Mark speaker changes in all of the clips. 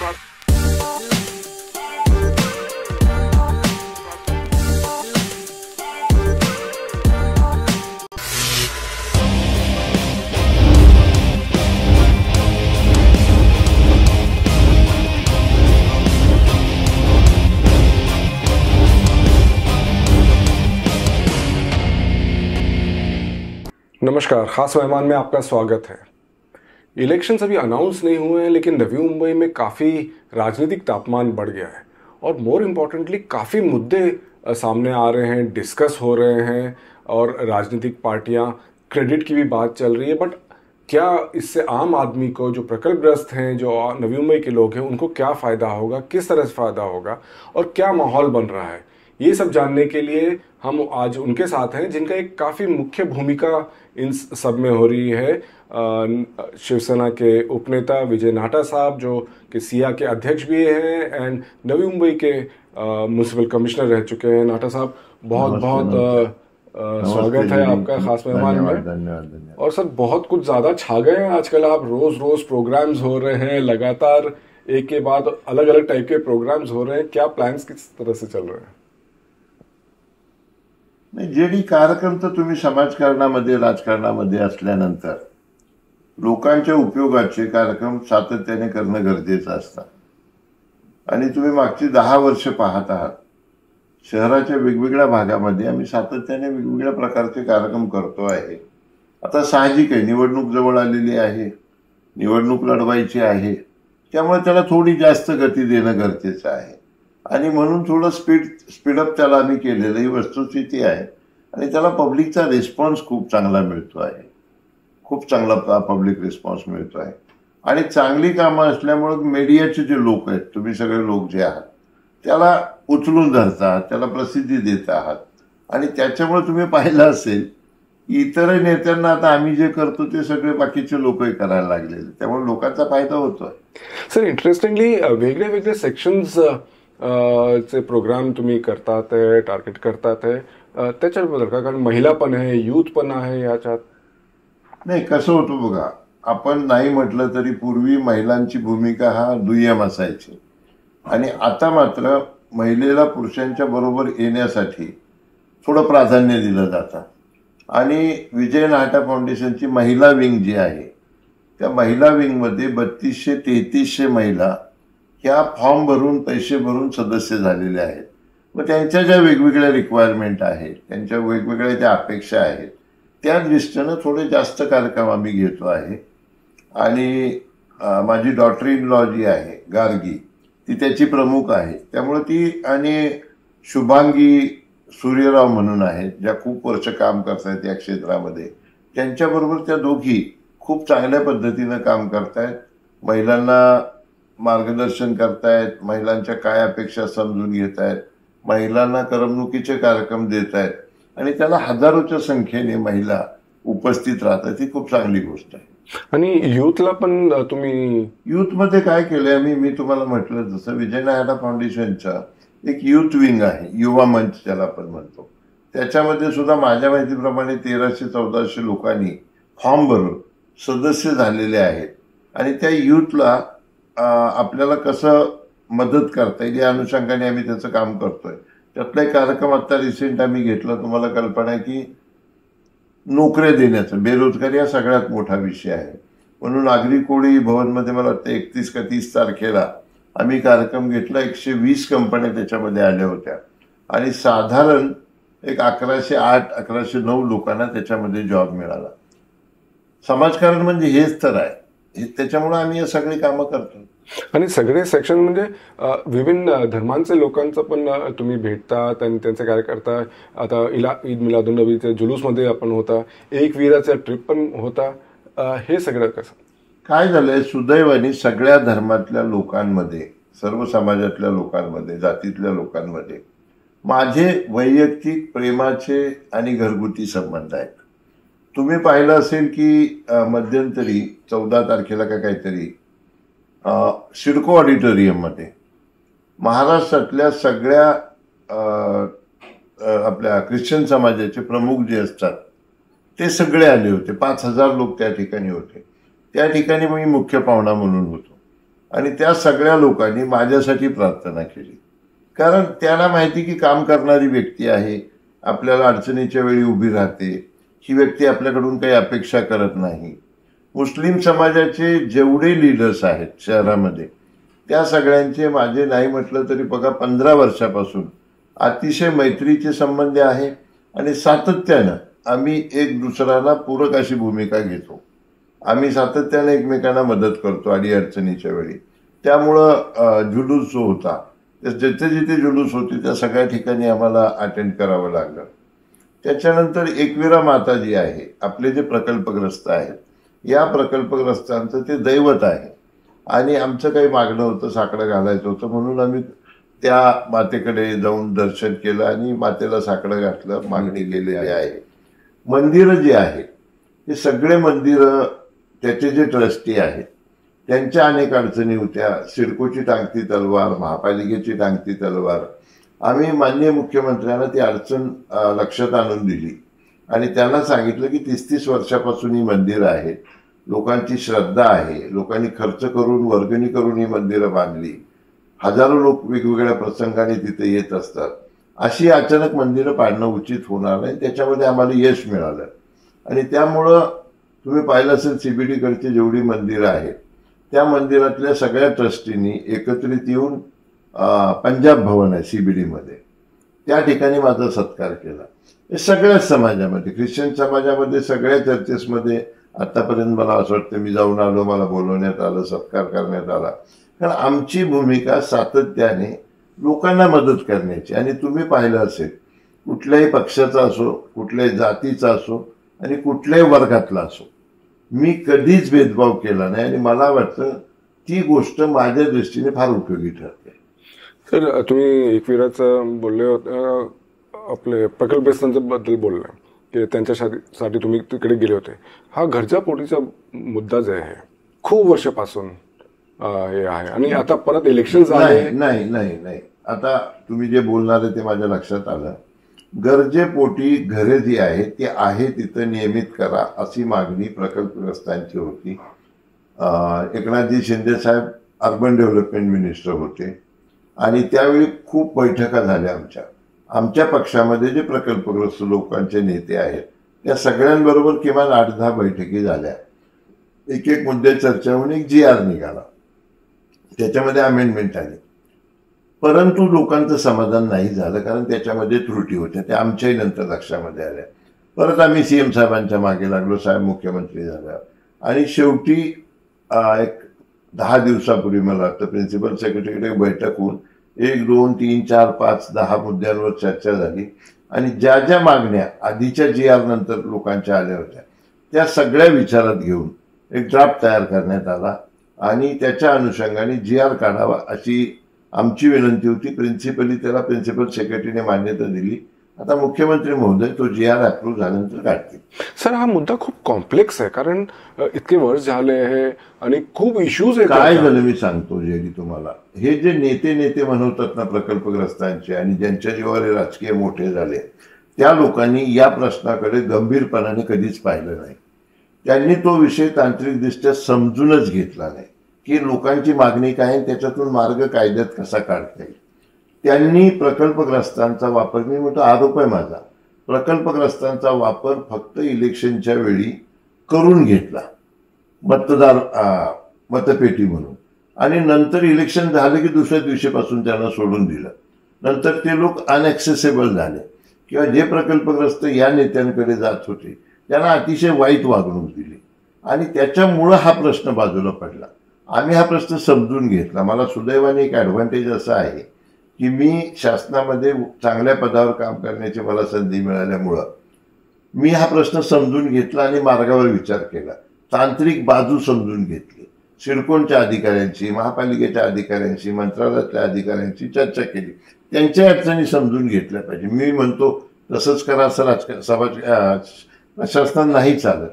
Speaker 1: नमस्कार, खास मेहमान में आपका स्वागत है। इलेक्शंस अभी अनाउंस नहीं हुए हैं, लेकिन नवी मुंबई में काफ़ी राजनीतिक तापमान बढ़ गया है और मोर इम्पोर्टेंटली काफ़ी मुद्दे सामने आ रहे हैं, डिस्कस हो रहे हैं और राजनीतिक पार्टियां क्रेडिट की भी बात चल रही है। बट क्या इससे आम आदमी को, जो प्रकल्पग्रस्त हैं, जो नवी मुंबई के लोग हैं, उनको क्या फ़ायदा होगा, किस तरह से फ़ायदा होगा और क्या माहौल बन रहा है, ये सब जानने के लिए हम आज उनके साथ हैं जिनका एक काफ़ी मुख्य भूमिका इन सब में हो रही है। शिवसेना के उपनेता विजय नाहटा साहब, जो कि सिया के अध्यक्ष भी हैं एंड नवी मुंबई के म्युनिसिपल कमिश्नर रह चुके हैं। नाहटा साहब, बहुत बहुत स्वागत है आपका खास मेहमान में।
Speaker 2: धन्यवाद।
Speaker 1: और सर, बहुत कुछ ज़्यादा छा गए हैं आजकल। आप रोज़ रोज़ प्रोग्राम्स हो रहे हैं, लगातार एक के बाद अलग अलग टाइप के प्रोग्राम्स हो रहे हैं। क्या प्लान्स किस तरह से चल रहे हैं?
Speaker 2: जे कार्यक्रम तर तुम्ही समाजकारणामध्ये, राजकारणामध्ये असल्यानंतर लोकांच्या उपयोगाचे कार्यक्रम सातत्याने करणं गरजेचं असतं। आणि तुम्ही मागची 10 वर्ष पाहत आहात, शहराच्या वेगवेगळ्या भागामध्ये आम्ही सातत्याने वेगवेगळ्या प्रकारचे कार्यक्रम करतो आहे। आता साहजिक आहे, निवडणूक जवळ आलेली आहे, निवडणूक लढवायची आहे, त्यामुळे त्याला थोडी जास्त गती देणं गरजेचं आहे आणि म्हणून थोडं स्पीडअप त्याला आम्ही केलेलं ही वस्तुस्थिती आहे आणि त्याला पब्लिकचा रिस्पॉन्स खूप चांगला मिळतो आहे, खूप चांगला पब्लिक रिस्पॉन्स मिळतो आहे। आणि चांगली कामं असल्यामुळे मीडियाचे जे लोक आहेत, तुम्ही सगळे लोक जे आहात, त्याला उचलून धरतात, त्याला प्रसिद्धी देत आहात आणि त्याच्यामुळे तुम्ही पाहिलं असेल इतर नेत्यांना आता आम्ही जे करतो ते सगळे बाकीचे लोकही करायला लागलेले, त्यामुळे लोकांचा फायदा होतोय।
Speaker 1: सर, इंटरेस्टिंगली वेगळे वेगळे सेक्शन्स चे प्रोग्राम तुम्ही करतात, टार्गेट करतात, त्याच्याबद्दल का? कारण महिला पण आहे, यूथ पण आहे याच्यात।
Speaker 2: नाही, कसं होतं बघा, आपण नाही म्हटलं तरी पूर्वी महिलांची भूमिका हा दुय्यम असायची आणि आता मात्र महिलेला पुरुषांच्या बरोबर येण्यासाठी थोडं प्राधान्य दिलं जातं। आणि विजय नाहटा फाउंडेशनची महिला विंग जी आहे, त्या महिला विंगमध्ये 3200-3300 महिला ह्या फॉर्म भरून, पैसे भरून सदस्य झालेले आहेत। मग त्यांच्या ज्या वेगवेगळ्या रिक्वायरमेंट आहेत, त्यांच्या वेगवेगळ्या ज्या अपेक्षा आहेत, त्या दृष्टीनं थोडे जास्त कार्यक्रम आम्ही घेतो आहे। आणि माझी डॉटर इन लॉ जी आहे गार्गी, ती त्याची प्रमुख आहे, त्यामुळे ती आणि शुभांगी सूर्यराव म्हणून आहेत, ज्या खूप वर्ष काम करतायत या क्षेत्रामध्ये, त्यांच्याबरोबर त्या दोघी खूप चांगल्या पद्धतीनं काम करतायत, महिलांना मार्गदर्शन करतायत, महिलांच्या काय अपेक्षा समजून घेत आहेत, महिलांना करमणुकीचे कार्यक्रम देत आहेत आणि त्याला हजारोच्या संख्येने महिला उपस्थित राहतात। ही खूप चांगली गोष्ट आहे।
Speaker 1: आणि यूथला पण तुम्ही
Speaker 2: यूथमध्ये काय केलंय, मी तुम्हाला म्हटलं जसं विजय नाहटा फाउंडेशनचा एक यूथ विंग आहे, युवा मंच ज्याला आपण म्हणतो, त्याच्यामध्ये सुद्धा माझ्या माहितीप्रमाणे 1300-1400 लोकांनी फॉर्म भरून सदस्य झालेले आहेत आणि त्या यूथला आपल्याला कसं मदत करता येईल या अनुषंगाने आम्ही त्याचं काम करतोय। त्यातला एक कार्यक्रम आता रिसेंट आम्ही घेतला, तुम्हाला कल्पना आहे की नोकऱ्या देण्याचं, बेरोजगारी हा सगळ्यात मोठा विषय आहे, म्हणून नागरी कोळी भवनमध्ये मला वाटतं 31 का 30 तारखेला आम्ही कार्यक्रम घेतला। 120 कंपन्या त्याच्यामध्ये आल्या होत्या आणि साधारण एक 1108-1109 लोकांना त्याच्यामध्ये जॉब मिळाला। समाजकारण म्हणजे हेच तर आहे, त्याच्यामुळे आम्ही हे सगळी कामं करतो।
Speaker 1: आणि सगळे सेक्शन म्हणजे विभिन्न धर्मांचे लोकांचं पण तुम्ही भेटतात आणि त्यांचे काय करता। आता ईद मिलादुन्नबीच्या जुलूसमध्ये आपण होता, एक वीराचा ट्रिप पण होता, हे सगळं कसं
Speaker 2: काय झालंय, सुदैवाने सगळ्या धर्मातल्या लोकांमध्ये, सर्व समाजातल्या लोकांमध्ये, जातीतल्या लोकांमध्ये माझे वैयक्तिक प्रेमाचे आणि घरगुती संबंध आहेत। तुम्ही पाहिलं असेल की मध्यंतरी 14 तारखेला का काहीतरी सिडको ऑडिटोरियममध्ये महाराष्ट्रातल्या सगळ्या आपल्या ख्रिश्चन समाजाचे प्रमुख जे असतात ते सगळे आले होते। 5000 लोक त्या ठिकाणी होते। त्या ठिकाणी मी मुख्य पाहुणा म्हणून होतो आणि त्या सगळ्या लोकांनी माझ्यासाठी प्रार्थना केली, कारण त्यांना माहिती की काम करणारी व्यक्ती आहे, आपल्याला अडचणीच्या वेळी उभी राहते, ही व्यक्ती आपल्याकडून काही अपेक्षा करत नाही. मुस्लिम समाजाचे जेवढे लीडर्स आहेत शहरामध्ये त्या सगळ्यांचे माझे नाही म्हटलं तरी बघा 15 वर्षापासून अतिशय मैत्रीचे संबंध आहे आणि सातत्यानं आम्ही एक दुसऱ्याला पूरक अशी भूमिका घेतो. आम्ही सातत्याने एकमेकांना मदत करतो आणि अडचणीच्या वेळी. त्यामुळं जुलूस जो होता, जिथे जिथे जुलूस होती त्या सगळ्या ठिकाणी आम्हाला अटेंड करावं लागलं. त्याच्यानंतर एकविरा माता जी आहे, आपले जे प्रकल्पग्रस्त आहेत, या प्रकल्पग्रस्तांचं ते दैवत आहे आणि आमचं काही मागणं होतं, साकडं घालायचं होतं, म्हणून आम्ही त्या मातेकडे जाऊन दर्शन केलं आणि मातेला साकडं घातलं, मागणी केलेली आहे. मंदिरं जी आहेत ते सगळे मंदिरं, त्याचे जे ट्रस्टी आहेत त्यांच्या अनेक अडचणी होत्या. सिडकोची टांगती तलवार, महापालिकेची टांगती तलवार. आम्ही माननीय मुख्यमंत्र्यांना ती अडचण लक्षात आणून दिली आणि त्यांना सांगितलं की 30-30 वर्षापासून ही मंदिरं आहेत, लोकांची श्रद्धा आहे, लोकांनी खर्च करून वर्गणी करून ही मंदिरं बांधली, हजारो लोक वेगवेगळ्या प्रसंगाने तिथे येत असतात. अशी अचानक मंदिरं पाडणं उचित होणार नाही. त्याच्यामध्ये आम्हाला यश मिळालं आणि त्यामुळं तुम्ही पाहिलं असेल सीबीडीकडची जेवढी मंदिरं आहेत त्या मंदिरातल्या सगळ्या ट्रस्टींनी एकत्रित येऊन पंजाब भवन आहे सीबीडीमध्ये, त्या ठिकाणी माझा सत्कार केला. हे सगळ्याच समाजामध्ये, ख्रिश्चन समाजामध्ये सगळ्या चर्चेसमध्ये आतापर्यंत मला असं वाटतं मी जाऊन आलो, मला बोलवण्यात आलं, सत्कार करण्यात आला. कारण आमची भूमिका सातत्याने लोकांना मदत करण्याची. आणि तुम्ही पाहिलं असेल कुठल्याही पक्षाचा असो, कुठल्याही जातीचा असो आणि कुठल्याही वर्गातला असो, मी कधीच भेदभाव केला नाही आणि मला वाटतं ती गोष्ट माझ्या दृष्टीने फार उपयोगी ठरते.
Speaker 1: सर, तुम्ही एकविराचं बोलले होते, आपले प्रकल्पग्रस्तांबद्दल बोलले की त्यांच्यासाठी तुम्ही तिकडे गेले होते. हा घरच्या पोटीचा मुद्दा जे आहे खूप वर्षापासून हे आहे आणि आता परत इलेक्शन झाले.
Speaker 2: नाही नाही नाही, आता तुम्ही जे बोलणार आहे ते माझ्या लक्षात आलं. गरजेपोटी घरे जी आहे ती आहे तिथं नियमित करा अशी मागणी प्रकल्पग्रस्तांची होती. एकनाथजी शिंदे साहेब अर्बन डेव्हलपमेंट मिनिस्टर होते आणि त्यावेळी खूप बैठका झाल्या आमच्या पक्षामध्ये जे प्रकल्पग्रस्त लोकांचे नेते आहेत त्या सगळ्यांबरोबर किमान 8-10 बैठकी झाल्या. एक एक मुद्दे चर्चा होऊन एक GR निघाला, त्याच्यामध्ये अमेंडमेंट आली. परंतु लोकांचं समाधान नाही झालं कारण त्याच्यामध्ये त्रुटी होत्या, त्या आमच्याही नंतर लक्षामध्ये आल्या. परत आम्ही CM साहेबांच्या मागे लागलो, साहेब मुख्यमंत्री झाल्या आणि शेवटी एक 10 दिवसापूर्वी मला वाटतं प्रिन्सिपल सेक्रेटरीकडे बैठक होऊन 1, 2, 3, 4, 5, 10 मुद्द्यांवर चर्चा झाली आणि ज्या ज्या मागण्या आधीच्या GR नंतर लोकांच्या आल्या होत्या त्या सगळ्या विचारात घेऊन एक ड्राफ्ट तयार करण्यात आला आणि त्याच्या अनुषंगाने GR काढावा अशी आमची विनंती होती. प्रिन्सिपली त्याला प्रिन्सिपल सेक्रेटरीने मान्यता दिली. आता मुख्यमंत्री महोदय तो GR अप्रूव्ह झाल्यानंतर काढतील.
Speaker 1: सर, हा मुद्दा खूप कॉम्प्लेक्स आहे कारण इतके वर्ष झाले आहे आणि खूप इश्यूज आहेत.
Speaker 2: काय झालं मी सांगतो जेडी तुम्हाला. हे जे नेते म्हणतात ना प्रकल्पग्रस्तांचे आणि ज्यांच्या जीवावर राजकीय मोठे झाले त्या लोकांनी या प्रश्नाकडे गंभीरपणाने कधीच पाहिलं नाही. त्यांनी तो विषय तांत्रिकदृष्ट्या समजूनच घेतला नाही की लोकांची मागणी काय आहे, त्याच्यातून मार्ग कायद्यात कसा काढता येईल. त्यांनी प्रकल्पग्रस्तांचा वापर, मी म्हणतो आरोप आहे माझा, प्रकल्पग्रस्तांचा वापर फक्त इलेक्शनच्या वेळी करून घेतला मतपेटी म्हणून आणि नंतर इलेक्शन झालं की दुसऱ्या दिवशीपासून त्यांना सोडून दिलं. नंतर ते लोक अनॲक्सेसेबल झाले किंवा जे प्रकल्पग्रस्त या नेत्यांकडे जात होते त्यांना अतिशय वाईट वागणूक दिली आणि त्याच्यामुळं हा प्रश्न बाजूला पडला. आम्ही हा प्रश्न समजून घेतला. मला सुदैवाने एक ॲडव्हान्टेज असा आहे की मी शासनामध्ये चांगल्या पदावर काम करण्याची मला संधी मिळाल्यामुळं मी हा प्रश्न समजून घेतला आणि मार्गावर विचार केला. तांत्रिक बाजू समजून घेतली. सिडकोच्या अधिकाऱ्यांशी, महापालिकेच्या अधिकाऱ्यांशी, मंत्रालयातल्या अधिकाऱ्यांशी चर्चा केली. त्यांच्या अडचणी समजून घेतल्या पाहिजे. मी म्हणतो तसंच करा असं शासनात नाही चालत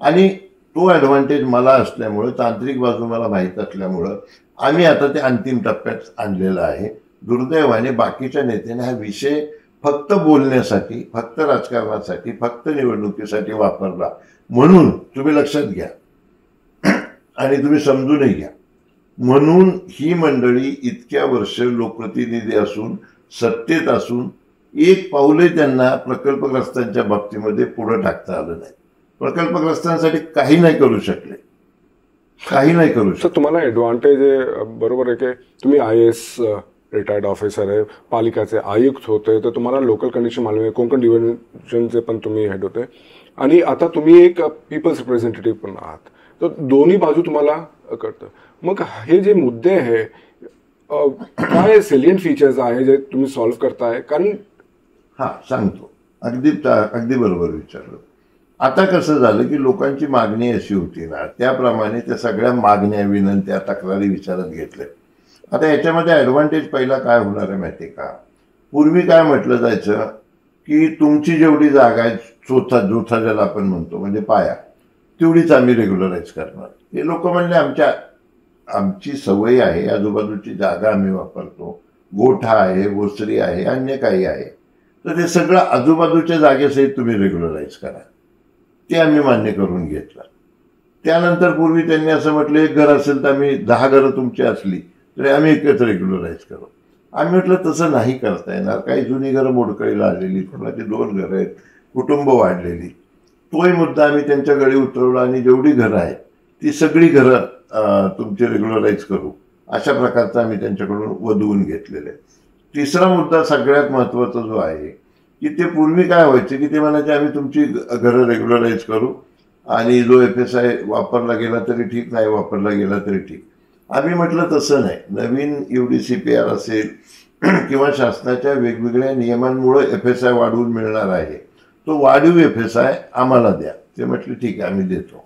Speaker 2: आणि तो ॲडव्हान्टेज मला असल्यामुळं, तांत्रिक बाजू मला माहीत असल्यामुळं आम्ही आता ते अंतिम टप्प्यात आणलेलं आहे. दुर्दैवाने बाकीच्या नेत्याने हा विषय फक्त बोलण्यासाठी, फक्त राजकारणासाठी, फक्त निवडणुकीसाठी वापरला. म्हणून तुम्ही लक्षात घ्या आणि तुम्ही समजूनही घ्या. म्हणून ही मंडळी इतक्या वर्ष लोकप्रतिनिधी असून सत्तेत असून एक पाऊलही त्यांना प्रकल्पग्रस्तांच्या बाबतीमध्ये पुढे टाकता आलं नाही. प्रकल्पग्रस्तांसाठी काही नाही करू शकले, काही नाही करू शकले.
Speaker 1: तुम्हाला ऍडव्हान्टेज आहे, बरोबर आहे की तुम्ही IAS रिटायर्ड ऑफिसर आहे, पालिकाचे आयुक्त होते, तर तुम्हाला लोकल कंडिशन मालूम आहे, कोकण डिव्हिजनचे पण तुम्ही हेड होते आणि आता तुम्ही एक पीपल्स रिप्रेझेंटेटिव्ह पण आहात, तर दोन्ही बाजू तुम्हाला कळतं. मग हे जे मुद्दे आहे काय सेलियंट फीचर्स आहे जे तुम्ही सॉल्व्ह करताय? कारण
Speaker 2: सांगतो, अगदी बरोबर विचारलं. आता कसं झालं की लोकांची मागणी अशी होती ना, त्याप्रमाणे त्या सगळ्या मागण्या, विनंत्या, तक्रारी विचारात घेतल्या. आता याच्यामध्ये ऍडव्हान्टेज पहिला काय होणार आहे माहिती का? पूर्वी काय म्हटलं जायचं की तुमची जेवढी जागा आहे, जोथा ज्याला आपण म्हणतो, म्हणजे पाया, तेवढीच आम्ही रेग्युलराईज करणार. हे लोक म्हणले आमची सवय आहे, आजूबाजूची जागा आम्ही वापरतो, गोठा आहे, ओसरी आहे, अन्य काही आहे, तर ते सगळं आजूबाजूच्या जागेसहित तुम्ही रेग्युलराईज करा. ते आम्ही मान्य करून घेतलं. त्यानंतर पूर्वी त्यांनी असं म्हटलं, एक घर असेल तर आम्ही 10 घरं तुमची असली तरी आम्ही एकच रेग्युलराईज करू. आम्ही म्हटलं तसं नाही करता येणार. काही जुनी घरं मोडकळीला आलेली, कोणाची 2 घरं आहेत, कुटुंब वाढलेली. तोही मुद्दा आम्ही त्यांच्या गळी उतरवला आणि जेवढी घरं आहेत ती सगळी घरं तुमची रेग्युलराईज करू, अशा प्रकारचा आम्ही त्यांच्याकडून वधवून घेतलेले. तिसरा मुद्दा सगळ्यात महत्वाचा जो आहे की ते पूर्वी काय व्हायचे की ते म्हणायचे आम्ही तुमची घरं रेग्युलराईज करू आणि जो FSI वापरला गेला तरी ठीक, नाही वापरला गेला तरी ठीक. आम्ही म्हटलं तसं नाही. नवीन UDCPR असेल किंवा शासनाच्या वेगवेगळ्या नियमांमुळे FSI वाढवून मिळणार आहे, तो वाढीव FSI आम्हाला द्या. ते म्हटले ठीक आहे, आम्ही देतो.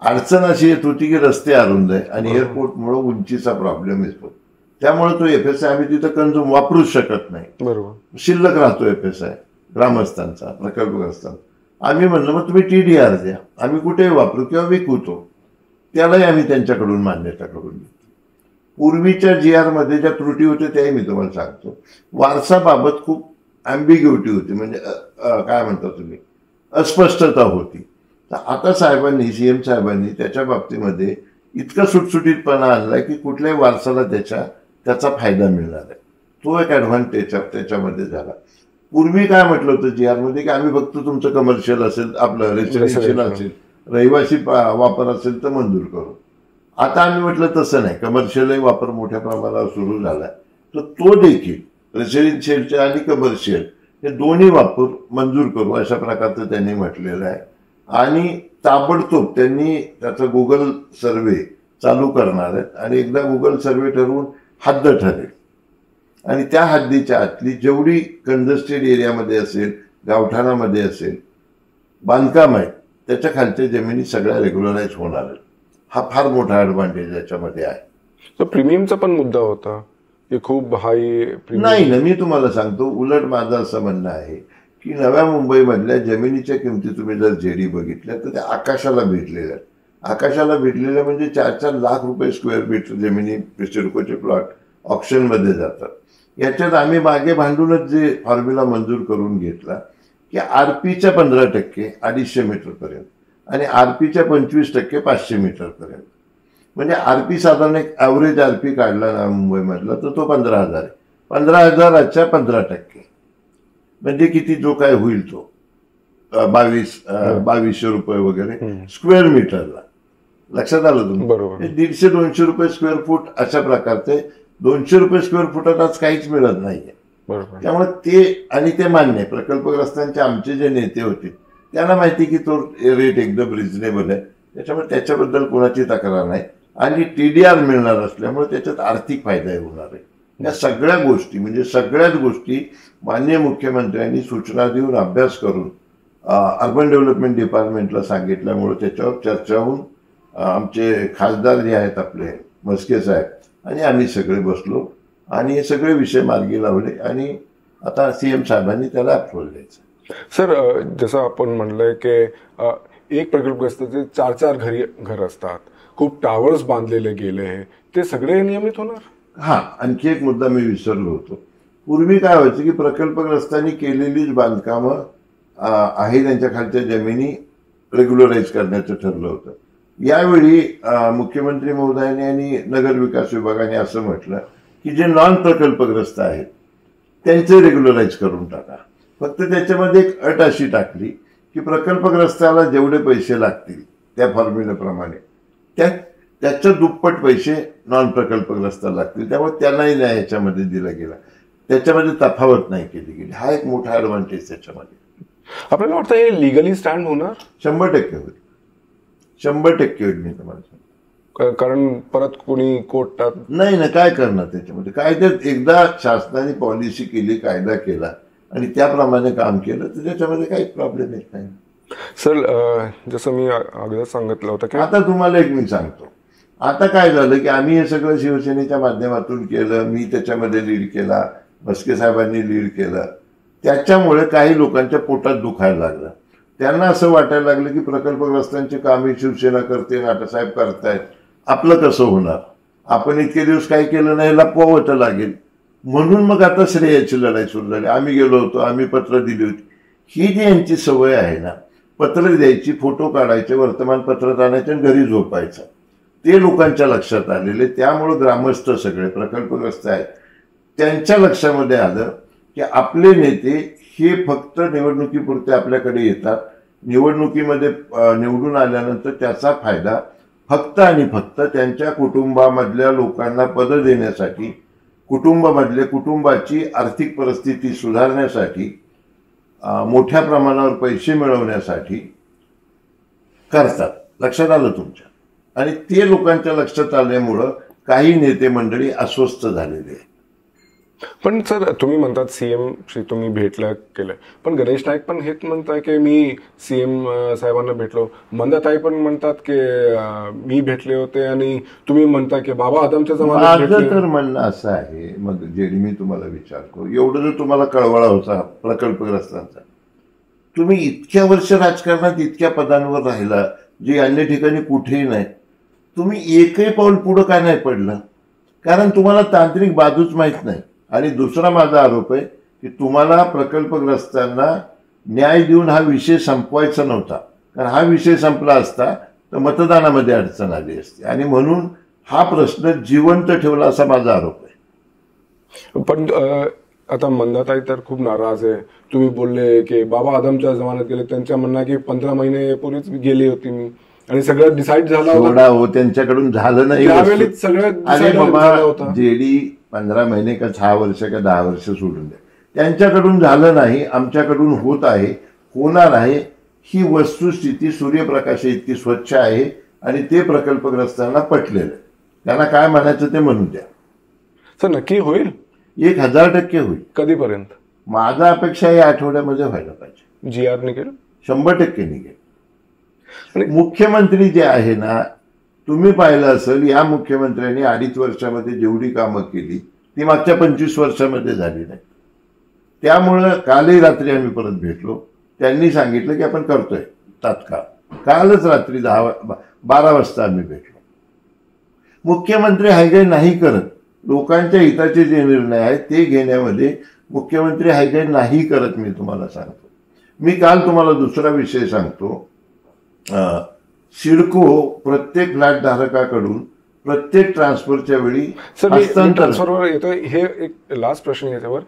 Speaker 2: अडचण अशी येत होती की रस्ते अरुंद आहे आणि एअरपोर्टमुळे उंचीचा प्रॉब्लेम येतो, त्यामुळे तो FSI आम्ही तिथं कंझ्युम वापरूच शकत नाही.
Speaker 1: बरोबर,
Speaker 2: शिल्लक राहतो FSI ग्रामस्थांचा, प्रकल्पग्रस्तांचा. आम्ही म्हणलं मग तुम्ही TDR द्या, आम्ही कुठेही वापरू किंवा विकूतो. त्यालाही आम्ही त्यांच्याकडून मान्यता करून घेतो. पूर्वीच्या GR मध्ये ज्या त्रुटी होत्या त्याही मी तुम्हाला सांगतो. वारसाबाबत खूप ॲम्बिग्युटी होती, म्हणजे काय म्हणता तुम्ही, अस्पष्टता होती. तर आता साहेबांनी, CM साहेबांनी त्याच्या बाबतीमध्ये इतका सुटसुटीतपणा आणलाय की कुठल्याही वारसाला त्याचा फायदा मिळणार आहे. तो एक ॲडव्हान्टेज त्याच्यामध्ये झाला. पूर्वी काय म्हटलं होतं GR मध्ये की आम्ही फक्त तुमचं कमर्शियल असेल, आपलं रेसिडेन्शियल असेल, रहिवासी वापर असेल तर मंजूर करू. आता आम्ही म्हटलं तसं नाही, कमर्शियलही वापर मोठ्या प्रमाणावर सुरू झालाय, तर तो देखील रेसिडेन्शियलचे आणि कमर्शियल हे दोन्ही वापर मंजूर करू, अशा प्रकारचं त्यांनी म्हटलेलं आहे. आणि ताबडतोब त्यांनी त्याचा गुगल सर्वे चालू करणार आहेत आणि एकदा गुगल सर्वे ठरवून हद्द ठरेल आणि त्या हद्दीच्या आतली जेवढी कंजस्टेड एरियामध्ये असेल, गावठाणामध्ये असेल, बांधकाम आहे, त्याच्या खालच्या जमिनी सगळ्या रेग्युलराईज होणार आहेत. हा फार मोठा ॲडव्हान्टेज याच्यामध्ये आहे.
Speaker 1: तर प्रीमियमचा पण मुद्दा होता की खूप हाय
Speaker 2: नाही ना, मी तुम्हाला सांगतो, उलट माझं असं म्हणणं आहे की नव्या मुंबईमधल्या जमिनीच्या किमती तुम्ही जर JD बघितल्या तर त्या आकाशाला भिडलेल्या. आकाशाला भिडलेल्या म्हणजे 4-4 लाख रुपये स्क्वेअर फीट जमिनी सिडकोचे प्लॉट ऑप्शनमध्ये जातात. याच्यात आम्ही मागे भांडूनच जे फॉर्म्युला मंजूर करून घेतला की RPच्या 15% 250 मीटरपर्यंत आणि RPच्या 25% 500 मीटरपर्यंत. म्हणजे RP साधारण एक ॲव्हरेज RP काढला ना मुंबईमधला तर तो 15,000 आहे. 15,000च्या 15% म्हणजे किती, जो काय होईल तो 2200 रुपये वगैरे स्क्वेअर मीटरला. लक्षात आलं तुम्ही?
Speaker 1: बरोबर.
Speaker 2: 150-200 रुपये स्क्वेअर फूट अशा प्रकारचे. 200 रुपये स्क्वेअर फुटात आज काहीच मिळत नाहीये. त्यामुळे ते आणि ते मान्य आहे. प्रकल्पग्रस्तांचे आमचे जे नेते होते त्यांना माहिती की तो रेट एकदम रिझनेबल आहे, त्याच्यामुळे त्याच्याबद्दल कोणाची तक्रार नाही. आणि TDR मिळणार असल्यामुळे त्याच्यात आर्थिक फायदा होणार आहे. या सगळ्या गोष्टी, म्हणजे सगळ्याच गोष्टी माननीय मुख्यमंत्र्यांनी सूचना देऊन अभ्यास करून अर्बन डेव्हलपमेंट डिपार्टमेंटला सांगितल्यामुळे त्याच्यावर चर्चा होऊन आमचे खासदार जे आहेत आपले मस्के साहेब आणि आम्ही सगळे बसलो आणि हे सगळे विषय मार्गी लावले आणि आता CM साहेबांनी त्याला अप्रूव्हल द्यायचं.
Speaker 1: सर, जसं आपण म्हणलंय की एक प्रकल्पग्रस्ताचे 4-4 घर असतात, खूप टावर्स बांधलेले गेले, ते सगळे नियमित होणार?
Speaker 2: आणखी एक मुद्दा मी विसरलो होतो. पूर्वी काय व्हायचं की प्रकल्पग्रस्तांनी केलेलीच बांधकामं आहे त्यांच्या खालच्या जमिनी रेग्युलराईज करण्याचं ठरलं होतं. यावेळी मुख्यमंत्री महोदयांनी आणि नगर विकास विभागाने असं म्हटलं की जे नॉन प्रकल्पग्रस्त आहेत त्यांचे रेग्युलराईज करून टाका. फक्त त्याच्यामध्ये एक अट अशी टाकली की प्रकल्पग्रस्ताला जेवढे पैसे लागतील त्या फॉर्म्युल्याप्रमाणे त्याच्या दुप्पट पैसे नॉन प्रकल्पग्रस्ताला लागतील. त्यामुळे त्यांनाही न्याय याच्यामध्ये दिला गेला. त्याच्यामध्ये तफावत नाही केली गेली. हा एक मोठा ऍडव्हान्टेज त्याच्यामध्ये.
Speaker 1: आपल्याला वाटतं हे लिगली स्टँड होणार?
Speaker 2: 100% होईल. 100% होईल. मी तुम्हाला सांगतो.
Speaker 1: कारण परत कोणी कोर्टात
Speaker 2: नाही ना, काय करणार त्याच्यामध्ये. कायद्यात एकदा शासनाने पॉलिसी केली, कायदा केला आणि त्याप्रमाणे काम केलं तर त्याच्यामध्ये काही प्रॉब्लेम येत नाही.
Speaker 1: सर जसं मी अगोदर सांगितलं होतं की
Speaker 2: आता तुम्हाला एक मी सांगतो. आता काय झालं की आम्ही हे सगळं शिवसेनेच्या माध्यमातून केलं. मी त्याच्यामध्ये लीड केला, म्हस्के साहेबांनी लीड केलं. त्याच्यामुळे काही लोकांच्या पोटात दुखायला लागलं. त्यांना असं वाटायला लागलं की प्रकल्पग्रस्तांची कामे शिवसेना करते, नाटासाहेब करतायत, आपलं कसं होणार. आपण इतके दिवस काय केलं नाही, लपवावं लागेल. म्हणून मग आता श्रेयाची लढाई सुरू झाली. आम्ही गेलो होतो, आम्ही पत्र दिली होती. ही जी यांची सवय आहे ना, पत्र द्यायची, फोटो काढायचे, वर्तमानपत्रात आणायचे आणि घरी झोपायचं, ते लोकांच्या लक्षात आलेले. त्यामुळे ग्रामस्थ सगळे प्रकल्पग्रस्त आहेत त्यांच्या लक्षामध्ये आलं की आपले नेते हे फक्त निवडणुकीपुरते आपल्याकडे येतात. निवडणुकीमध्ये निवडून आल्यानंतर त्याचा फायदा फक्त आणि फक्त त्यांच्या कुटुंबामधल्या लोकांना पदं देण्यासाठी, कुटुंबाची आर्थिक परिस्थिती सुधारण्यासाठी, मोठ्या प्रमाणावर पैसे मिळवण्यासाठी करतात. लक्षात आलं तुमच्या. आणि ते लोकांच्या लक्षात आल्यामुळं काही नेते मंडळी अस्वस्थ झालेले आहेत.
Speaker 1: पण सर तुम्ही म्हणतात सीएमशी तुम्ही भेटलं केलंय, पण गणेश नाईक पण हेच म्हणताय की मी सीएम साहेबांना भेटलो. मंदाताई पण म्हणतात की मी भेटले होते आणि तुम्ही म्हणता की बाबा आदमच्या जमान्यात
Speaker 2: माझं
Speaker 1: भेटले.
Speaker 2: तर म्हणणं असं आहे, मग जेडी मी तुम्हाला विचारतो, एवढं जर तुम्हाला कळवळा होता प्रकल्पग्रस्तांचा, तुम्ही इतक्या वर्ष राजकारणात इतक्या पदांवर राहिला जे अन्य ठिकाणी कुठेही नाही, तुम्ही एकही पाऊल पुढं का नाही पडलं? कारण तुम्हाला तांत्रिक बाजूच माहीत नाही. आणि दुसरा माझा आरोप आहे की तुम्हाला प्रकल्पग्रस्तांना न्याय देऊन हा विषय संपवायचा नव्हता. कारण हा विषय संपला असता तर मतदानामध्ये अडचण आली असती. आणि म्हणून हा प्रश्न जिवंत ठेवला असा माझा आरोप आहे.
Speaker 1: पण आता मंदाताई तर खूप नाराज आहे. तुम्ही बोलले की बाबा आदमच्या जमान्यात गेले, त्यांच्या म्हणणं की 15 महिन्यापूर्वीच गेली होती मी आणि सगळं डिसाईड झालं
Speaker 2: होतं. त्यांच्याकडून झालं नाही.
Speaker 1: अरे
Speaker 2: बाबा, जेडी 15 महिने का 6 वर्ष का 10 वर्ष सोडून द्या, त्यांच्याकडून झालं नाही, आमच्याकडून होत आहे, होणार आहे. ही वस्तुस्थिती सूर्यप्रकाश इतकी स्वच्छ आहे आणि ते प्रकल्पग्रस्तांना पटलेलं. त्यांना काय म्हणायचं ते म्हणू द्या.
Speaker 1: सर नक्की होईल?
Speaker 2: 1000% होईल.
Speaker 1: कधीपर्यंत?
Speaker 2: माझा अपेक्षा या आठवड्यामध्ये व्हायला पाहिजे.
Speaker 1: GR निघेल?
Speaker 2: 100% निघेल. मुख्यमंत्री जे आहे ना, तुम्ही पाहिलं असेल या मुख्यमंत्र्यांनी 2.5 वर्षामध्ये जेवढी कामं केली ती मागच्या 25 वर्षामध्ये झाली नाही. त्यामुळं कालही रात्री आम्ही परत भेटलो. त्यांनी सांगितलं की आपण करतोय तात्काळ. कालच रात्री 12 वाजता आम्ही भेटलो. मुख्यमंत्री हायगाई नाही करत. लोकांच्या हिताचे जे निर्णय आहेत ते घेण्यामध्ये मुख्यमंत्री हायगाई नाही करत. मी तुम्हाला सांगतो. मी काल तुम्हाला दुसरा विषय सांगतो. सिडको प्रत्येक फ्लॅट धारकाकडून प्रत्येक ट्रान्सफरच्या वेळी
Speaker 1: ट्रान्सफरवर येतो. हे एक लास्ट प्रश्न याच्यावर.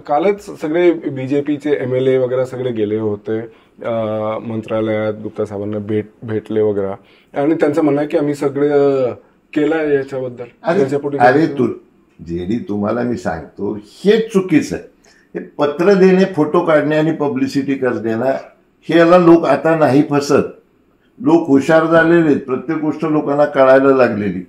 Speaker 1: कालच सगळे बीजेपीचे MLA वगैरे सगळे गेले होते मंत्रालयात, गुप्ता साहेबांना भेटले वगैरे आणि त्यांचं म्हणणं आहे की आम्ही सगळं केलंय याच्याबद्दल.
Speaker 2: अरे जेडी तुम्हाला मी सांगतो हे चुकीचं आहे. हे पत्र देणे, फोटो काढणे आणि पब्लिसिटी करणे ना, हे याला लोक आता नाही फसत. लोक हुशार झालेले, प्रत्येक गोष्ट लोकांना कळायला लागलेली.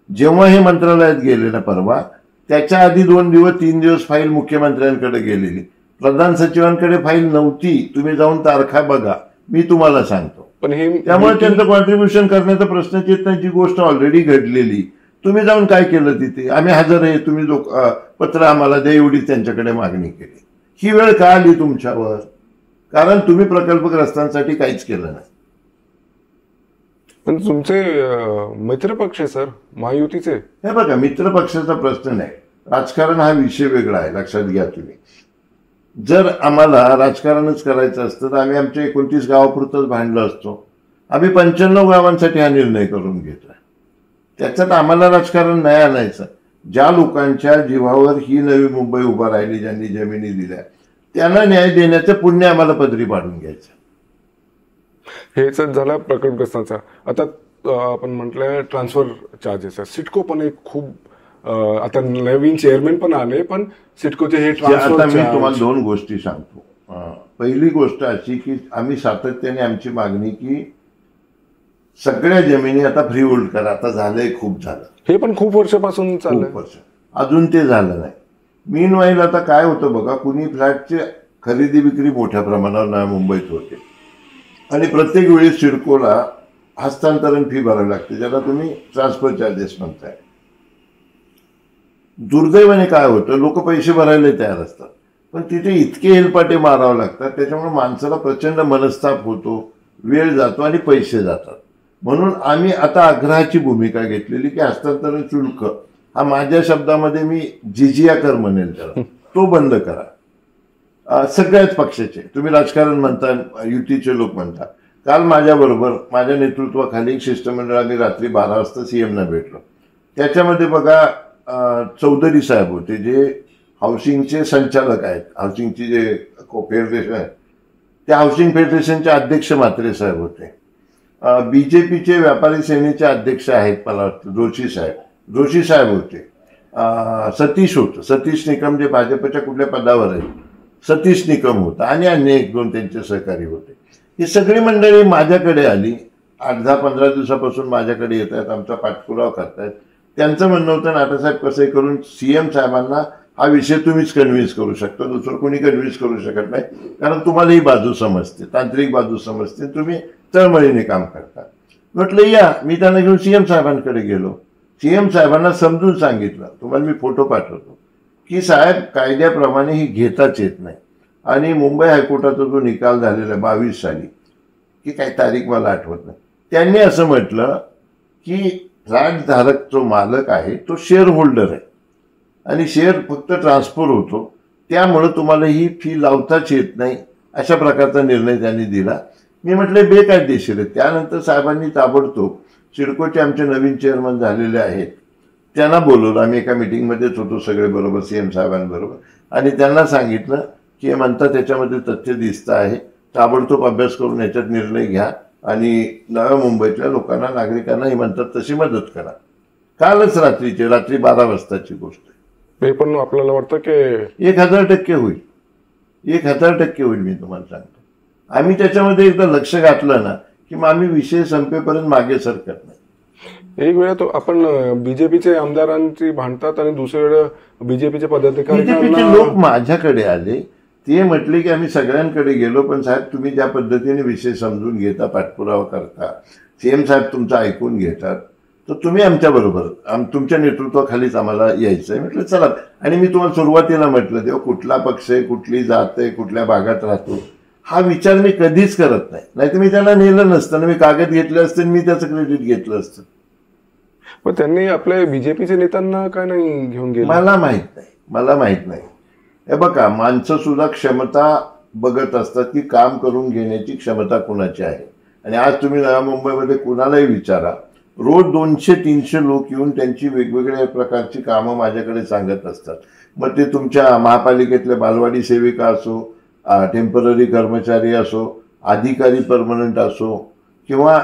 Speaker 2: जेव्हा हे मंत्रालयात गेले ना परवा, त्याच्या आधी 2 दिवस 3 दिवस फाईल मुख्यमंत्र्यांकडे गेलेली. प्रधान सचिवांकडे फाईल नव्हती. तुम्ही जाऊन तारखा बघा, मी तुम्हाला सांगतो.
Speaker 1: पण हे
Speaker 2: त्यामुळे त्यांचं कॉन्ट्रीब्युशन करण्याचा प्रश्नच येत नाही. जी गोष्ट ऑलरेडी घडलेली, तुम्ही जाऊन काय केलं तिथे? आम्ही हजर आहे, तुम्ही पत्र आम्हाला द्या, एवढी त्यांच्याकडे मागणी केली. ही वेळ का आली तुमच्यावर? कारण तुम्ही प्रकल्पग्रस्तांसाठी काहीच केलं नाही.
Speaker 1: पण तुमचे मित्रपक्ष सर, महायुतीचे,
Speaker 2: हे बघा, मित्रपक्षाचा प्रश्न नाही. राजकारण हा विषय वेगळा आहे, लक्षात घ्या तुम्ही. जर आम्हाला राजकारणच करायचं असतं तर आम्ही आमच्या 29 गावापुरतंच भांडलो असतो. आम्ही 95 गावांसाठी हा निर्णय करून घेतोय. त्याच्यात आम्हाला राजकारण नाही आणायचं. ज्या लोकांच्या जीवावर ही नवी मुंबई उभा राहिली, ज्यांनी जमिनी दिल्या, त्यांना न्याय देण्याचं पुण्य आम्हाला पदरी पाडून घ्यायचं.
Speaker 1: हेच झालं प्रकटग्रस्तांचा. आता आपण म्हटलं ट्रान्सफर चार्जेस, सिडको पण एक खूप आता नवीन चेअरमॅन पण आले, पण सिडकोचे हे ट्रान्सफर.
Speaker 2: आता मी तुम्हाला 2 गोष्टी सांगतो. पहिली गोष्ट अशी की आम्ही सातत्याने आमची मागणी की सगळ्या जमिनी आता फ्री होल्ड करा. आता झालंय, खूप झालं. हे
Speaker 1: पण खूप वर्षापासून चाललंय.
Speaker 2: खूप वर्ष अजून ते झालं नाही. मीनवाईल आता काय होतं बघा, कुणी फ्लॅटची खरेदी विक्री मोठ्या प्रमाणावर नव्या मुंबईत होते आणि प्रत्येक वेळी सिडकोला हस्तांतरण फी भरावी लागते, ज्याला तुम्ही ट्रान्सफर चार्जेस म्हणताय. दुर्दैवाने काय होतं, लोक पैसे भरायला तयार असतात, पण तिथे इतके हेलपाटे मारावे लागतात, त्याच्यामुळे माणसाला प्रचंड मनस्ताप होतो, वेळ जातो आणि पैसे जातात. म्हणून आम्ही आता आग्रहाची भूमिका घेतलेली की हस्तांतरण शुल्क हा, माझ्या शब्दामध्ये मी जिजिया कर म्हणेल त्याला, तो बंद करा. सगळ्याच पक्षाचे, तुम्ही राजकारण म्हणता, युतीचे लोक म्हणता. काल माझ्याबरोबर माझ्या नेतृत्वाखाली एक शिष्टमंडळ आम्ही रात्री 12 वाजता सीएमना भेटलो. त्याच्यामध्ये बघा चौधरी साहेब होते, जे हाऊसिंगचे संचालक आहेत, हाऊसिंगची जे फेडरेशन आहे त्या हाऊसिंग फेडरेशनचे अध्यक्ष म्हात्रे साहेब होते. बीजेपीचे व्यापारी सेनेचे अध्यक्ष आहेत, मला वाटतं जोशी साहेब होते. सतीश होतं, सतीश निकम जे भाजपच्या कुठल्या पदावर आहेत, सतीश निकम होता आणि अन्य 1-2 त्यांचे सहकारी होते. ही सगळी मंडळी माझ्याकडे आली, 8-10-15 दिवसापासून माझ्याकडे येत आहेत, आमचा पाठपुरावा करतायत. त्यांचं म्हणणं होतं, नाटासाहेब कसं करून सीएम साहेबांना हा विषय तुम्हीच कन्व्हिन्स करू शकता, दुसरं कोणी कन्व्हिन्स करू शकत नाही, कारण तुम्हाला ही बाजू समजते, तांत्रिक बाजू समजते, तुम्ही तळमळीने काम करता. म्हटलं या. मी त्यांना घेऊन सीएम साहेबांकडे गेलो. सीएम साहेबांना समजून सांगितलं, तुम्हाला मी फोटो पाठवतो, की साहेब कायद्याप्रमाणे ही घेताच येत नाही. आणि मुंबई हायकोर्टाचा जो निकाल झालेला 22 साली, की काही तारीख मला आठवत नाही, त्यांनी असं म्हटलं की फ्लॅट धारक जो मालक आहे तो शेअर होल्डर आहे आणि शेअर फक्त ट्रान्सफर होतो, त्यामुळे तुम्हाला ही फी लावताच येत नाही, अशा प्रकारचा निर्णय त्यांनी दिला. मी म्हटले बेकायदेशीर आहे. त्यानंतर साहेबांनी ताबडतोब, सिडकोचे आमचे नवीन चेअरमन झालेले आहेत, त्यांना बोलवलं. आम्ही एका मिटिंगमध्येच होतो सगळे बरोबर सीएम साहेबांबरोबर, आणि त्यांना सांगितलं की हे म्हणतात त्याच्यामध्ये तथ्य दिसतं आहे, ताबडतोब अभ्यास करून याच्यात निर्णय घ्या आणि नव्या मुंबईतल्या लोकांना, नागरिकांना हे म्हणतात तशी मदत करा. कालच रात्री 12 वाजताची गोष्ट आहे.
Speaker 1: हे पण आपल्याला वाटतं की
Speaker 2: 1000% होईल, 1000% होईल. मी तुम्हाला सांगतो, आम्ही त्याच्यामध्ये एकदा लक्ष घातलं ना की मग आम्ही विषय संपेपर्यंत मागे सरकत नाही.
Speaker 1: एक वेळा तो आपण बीजेपीचे आमदारांची भांडतात आणि दुसरी वेळा बीजेपीचे पदाधिकारी
Speaker 2: लोक माझ्याकडे आले, ते म्हटले की आम्ही सगळ्यांकडे गेलो, पण साहेब तुम्ही ज्या पद्धतीने विषय समजून घेता, पाठपुरावा करता, सीएम साहेब तुमचं ऐकून घेतात, तर तुम्ही आमच्याबरोबर, तुमच्या नेतृत्वाखालीच आम्हाला यायचं आहे. म्हटलं चला. आणि मी तुम्हाला सुरुवातीला म्हटलं, तेव्हा कुठला पक्ष आहे, कुठली जात आहे, कुठल्या भागात राहतो, हा विचार मी कधीच करत नाही. नाहीतर मी त्यांना नेलं नसतं, मी कागद घेतले असते, मी त्याचं क्रेडिट घेतलं असतं.
Speaker 1: पण त्यांनी आपल्या बीजेपीच्या नेत्यांना काय नाही घेऊन गेलं,
Speaker 2: मला माहित नाही. हे बघा, माणसं सुद्धा क्षमता बघत असतात की काम करून घेण्याची क्षमता कुणाची आहे. आणि आज तुम्ही नव्या मुंबईमध्ये कुणालाही विचारा, रोज 200-300 लोक येऊन त्यांची वेगवेगळ्या प्रकारची कामं माझ्याकडे सांगत असतात. मग ते तुमच्या महापालिकेतले बालवाडी सेविका असो, टेम्पररी कर्मचारी असो, अधिकारी परमनंट असो, किंवा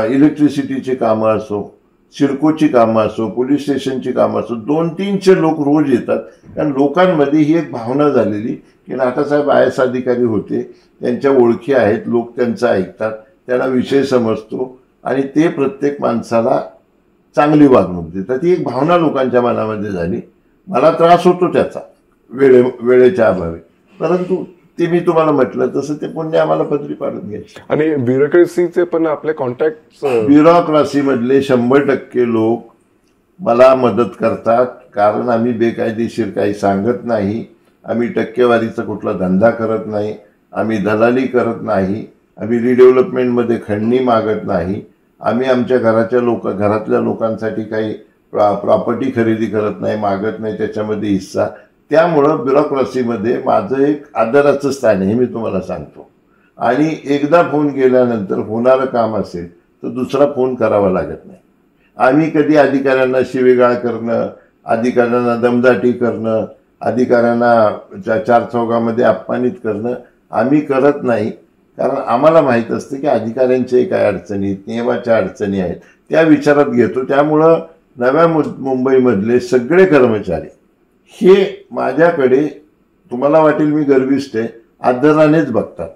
Speaker 2: इलेक्ट्रिसिटीची कामं असो, सिडकोची कामं असो, पोलीस स्टेशनची कामं असो, 200-300 लोक रोज येतात. कारण लोकांमध्ये ही एक भावना झालेली की नाटासाहेब IAS अधिकारी होते, त्यांच्या ओळखी आहेत, लोक त्यांचं ऐकतात, त्यांना विषय समजतो आणि ते प्रत्येक माणसाला चांगली वागणूक देतात. ही एक भावना लोकांच्या मनामध्ये झाली. मला त्रास होतो त्याचा वेळेच्या अभावी, परंतु ते मी तुम्हाला म्हटलं तसं ते पुण्य आम्हाला पदरी पाडून घ्यायचं.
Speaker 1: आणि ब्युरोक्रेसीचे पण आपले कॉन्टॅक्ट,
Speaker 2: ब्युरोक्रेसीमधले 100% लोक मला मदत करतात, कारण आम्ही बेकायदेशीर काही सांगत नाही, आम्ही टक्केवारीचा कुठला धंदा करत नाही, आम्ही दलाली करत नाही, आम्ही रिडेव्हलपमेंटमध्ये खंडणी मागत नाही, आम्ही आमच्या घरातल्या लोकांसाठी काही प्रॉपर्टी खरेदी करत नाही, मागत नाही त्याच्यामध्ये हिस्सा. त्यामुळं ब्युरोक्रेसीमध्ये माझं एक आदराचं स्थान आहे, हे मी तुम्हाला सांगतो. आणि एकदा फोन केल्यानंतर होणारं काम असेल तर दुसरा फोन करावा लागत नाही. आम्ही कधी अधिकाऱ्यांना शिवीगाळ करणं, अधिकाऱ्यांना दमदाटी करणं, अधिकाऱ्यांना चार चौघामध्ये अपमानित करणं आम्ही करत नाही. कारण आम्हाला माहीत असतं की अधिकाऱ्यांच्याही काय अडचणी, नियमाच्या अडचणी आहेत, त्या विचारात घेतो. त्यामुळं नव्या मुंबईमधले सगळे कर्मचारी हे माझ्याकडे, तुम्हाला वाटेल मी गर्विष्ठ आहे, आदरानेच बघतात.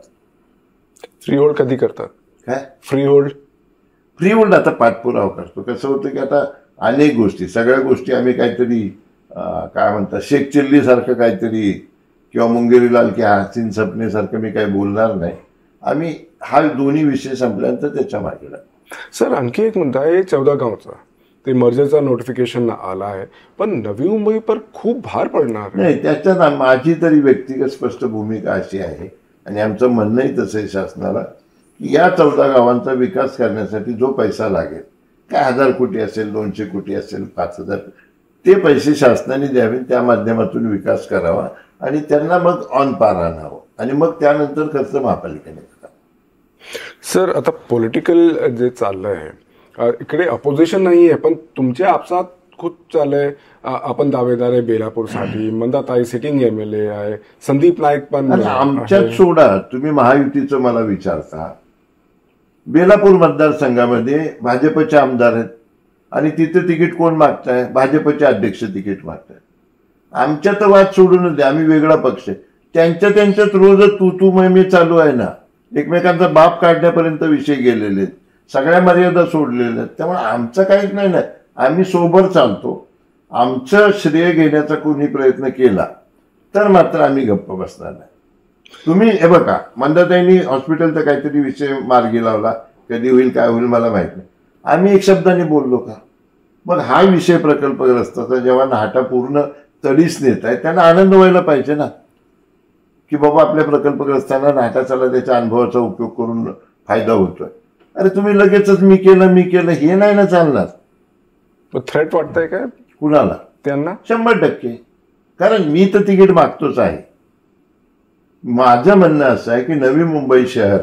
Speaker 1: फ्री होल्ड कधी करतात?
Speaker 2: काय
Speaker 1: फ्री होल्ड
Speaker 2: आता पाठपुरावा करतो. कसं होतं की आता अनेक गोष्टी, सगळ्या गोष्टी आम्ही काहीतरी काय म्हणतात शेख चिल्ली सारखं काहीतरी किंवा मुंगेरीलाल की हसीन सपने सारखं मी काही बोलणार नाही. आम्ही हा दोन्ही विषय संपल्यानंतर त्याच्या मागे लागतो.
Speaker 1: सर, आणखी एक मुद्दा आहे 14 गावचा. ते मर्जरचा नोटिफिकेशन आला आहे, पण नवी मुंबई पर खूप भार पडणार
Speaker 2: नाही. त्याच्यात माझी तरी व्यक्तिगत स्पष्ट भूमिका अशी आहे आणि आमचं म्हणणंही तसं आहे शासनाला की या 14 गावांचा विकास करण्यासाठी जो पैसा लागेल, काय 1000 कोटी असेल, 200 कोटी असेल, 5000, ते पैसे शासनाने द्यावे. त्या माध्यमातून विकास करावा आणि त्यांना मग ऑन पार आणावं आणि मग त्यानंतर खर्च महापालिकेने करावा.
Speaker 1: सर, आता पॉलिटिकल जे चाललंय इकडे अपोजिशन नाही आहे, पण तुमच्या आपसात खूप चाललंय. आपण दावेदार आहे बेलापूरसाठी, मंदाताई सिटिंग MLA आहे, संदीप नाईक पण.
Speaker 2: आमच्यात सोडा, तुम्ही महायुतीचं मला विचारता. बेलापूर मतदारसंघामध्ये भाजपचे आमदार आहेत आणि तिथे तिकीट कोण मागताय? भाजपचे अध्यक्ष तिकीट मागताय. आमच्यात वाद सोडून द्या, आम्ही वेगळा पक्ष आहे. त्यांच्यात रोज तू मी चालू आहे ना, एकमेकांचा बाप काढण्यापर्यंत विषय गेलेले, सगळ्या मर्यादा सोडलेल्या. त्यामुळे आमचं काहीच नाही ना, आम्ही सोबत चालतो. आमचं श्रेय घेण्याचा कोणी प्रयत्न केला तर मात्र आम्ही गप्प बसणार नाही. तुम्ही हे बघा, मंदाताईंनी हॉस्पिटलचा काहीतरी विषय मार्गी लावला, कधी होईल काय होईल मला माहित नाही. आम्ही एक शब्दाने बोललो का? मग हा विषय प्रकल्पग्रस्ताचा जेव्हा नाटा पूर्ण तडीस नेत आहे, त्यांना आनंद व्हायला पाहिजे ना की बाबा आपल्या प्रकल्पग्रस्तांना नाटाचाला त्याच्या अनुभवाचा उपयोग करून फायदा होतोय. अरे तुम्ही लगेचच मी केलं हे नाही ना चालणार.
Speaker 1: थ्रेट वाटतंय काय
Speaker 2: कुणाला?
Speaker 1: त्यांना
Speaker 2: 100%. कारण मी तर तिकीट मागतोच आहे. माझं म्हणणं असं आहे की नवी मुंबई शहर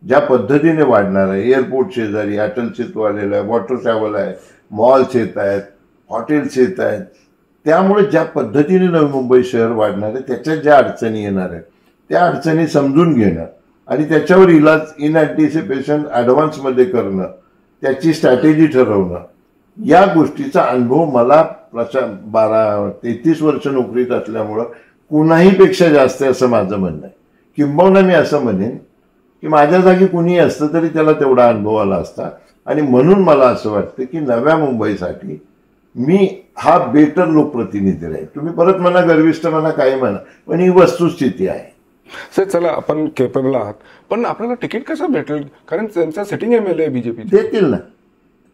Speaker 2: ज्या पद्धतीने वाढणार आहे, एअरपोर्ट शेजारी अटल सेतू आलेला आहे, वॉटर ट्रॅव्हल आहे, मॉल्स येत आहेत, हॉटेल्स येत आहेत, त्यामुळे ज्या पद्धतीने नवी मुंबई शहर वाढणार आहे त्याच्यात ज्या अडचणी येणार आहेत त्या अडचणी समजून घेणं आणि त्याच्यावर इलाज इन अँटिसिपेशन ॲडव्हान्समध्ये करणं, त्याची स्ट्रॅटेजी ठरवणं, या गोष्टीचा अनुभव मला 33 वर्ष नोकरीत असल्यामुळं कुणाही पेक्षा जास्त आहे असं माझं म्हणणं आहे. किंबहुना मी असं म्हणेन की माझ्या जागी कुणीही असतं तरी त्याला तेवढा अनुभव आला असता. आणि म्हणून मला असं वाटतं की नव्या मुंबईसाठी मी हा बेटर लोकप्रतिनिधी राहील. तुम्ही परत म्हणा गर्विष्ठ म्हणा काही म्हणा, पण ही वस्तुस्थिती आहे.
Speaker 1: सर, चला आपण केपेबल आहात, पण आपल्याला तिकीट कसं भेटेल? कारण त्यांचा सिटिंग MLA बीजेपी
Speaker 2: देतील ना,